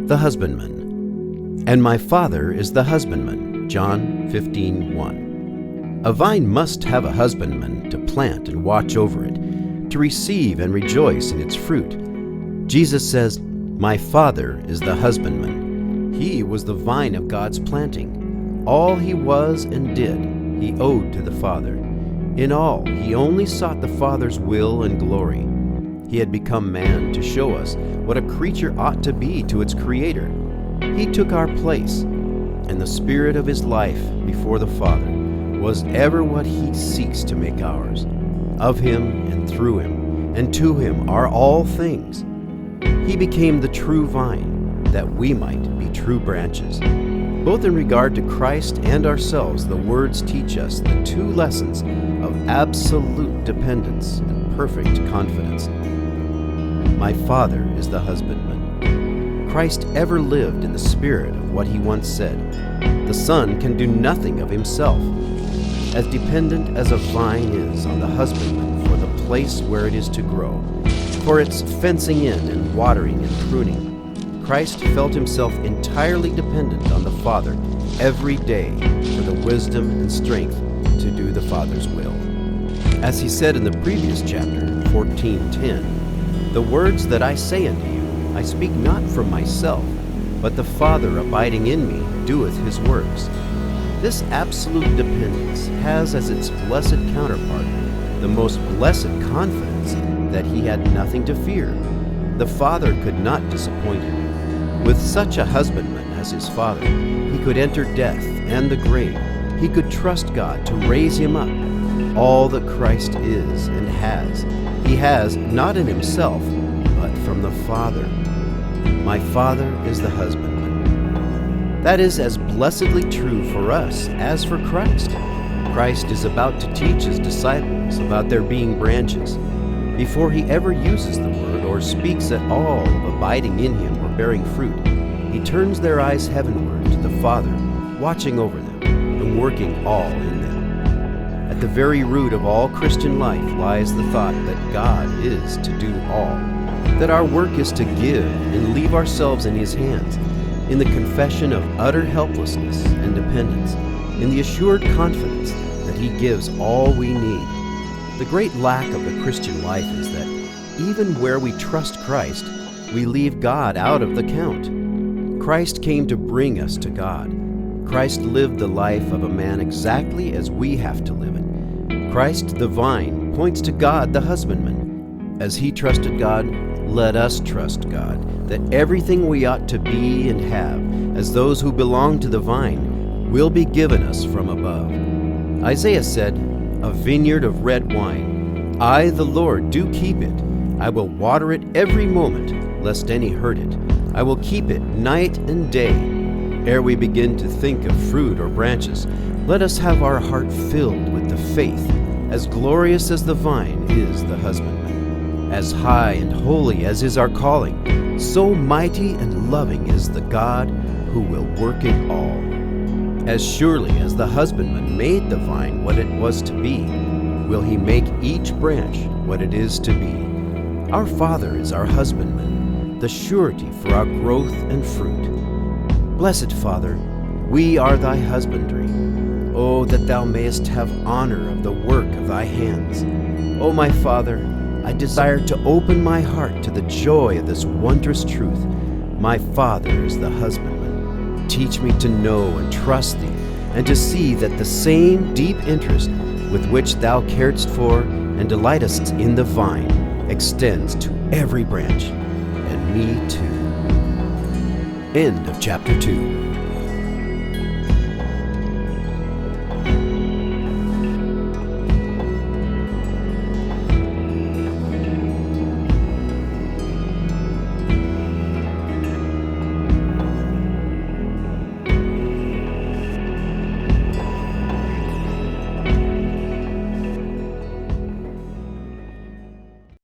The husbandman. And my Father is the husbandman. John 15:1. A vine must have a husbandman to plant and watch over it, to receive and rejoice in its fruit. Jesus says, "My Father is the husbandman." He was the vine of God's planting. All he was and did, he owed to the Father. In all, he only sought the Father's will and glory. He had become man to show us what a creature ought to be to its Creator. He took our place, and the spirit of his life before the Father was ever what he seeks to make ours. Of him and through him and to him are all things. He became the true vine, that we might be true branches. Both in regard to Christ and ourselves, the words teach us the two lessons of absolute dependence and perfect confidence. My Father is the husbandman. Christ ever lived in the spirit of what he once said. The Son can do nothing of himself. As dependent as a vine is on the husbandman for the place where it is to grow, for its fencing in and watering and pruning, Christ felt himself entirely dependent on the Father every day for the wisdom and strength to do the Father's will. As he said in the previous chapter, 14:10, "The words that I say unto you, I speak not from myself, but the Father abiding in me doeth his works." This absolute dependence has as its blessed counterpart the most blessed confidence that he had nothing to fear. The Father could not disappoint him. With such a husbandman as his Father, he could enter death and the grave. He could trust God to raise him up. All that Christ is and has, he has not in himself, but from the Father. My Father is the husbandman. That is as blessedly true for us as for Christ. Christ is about to teach his disciples about their being branches. Before he ever uses the word or speaks at all of abiding in him or bearing fruit, he turns their eyes heavenward to the Father, watching over them and working all in them. At the very root of all Christian life lies the thought that God is to do all, that our work is to give and leave ourselves in his hands, in the confession of utter helplessness and dependence, in the assured confidence that he gives all we need. The great lack of the Christian life is that even where we trust Christ, we leave God out of the count. Christ came to bring us to God. Christ lived the life of a man exactly as we have to live it. Christ, the vine, points to God, the husbandman. As he trusted God, let us trust God, that everything we ought to be and have, as those who belong to the vine, will be given us from above. Isaiah said, "A vineyard of red wine. I, the Lord, do keep it. I will water it every moment, lest any hurt it. I will keep it night and day." Ere we begin to think of fruit or branches, let us have our heart filled with the faith. As glorious as the vine is the husbandman, as high and holy as is our calling, so mighty and loving is the God who will work it all. As surely as the husbandman made the vine what it was to be, will he make each branch what it is to be. Our Father is our husbandman, the surety for our growth and fruit. Blessed Father, we are thy husbandry. Oh, that thou mayest have honor of the work of thy hands. Oh, my Father, I desire to open my heart to the joy of this wondrous truth. My Father is the husbandman. Teach me to know and trust thee, and to see that the same deep interest with which thou carest for and delightest in the vine extends to every branch, and me too. End of chapter 2.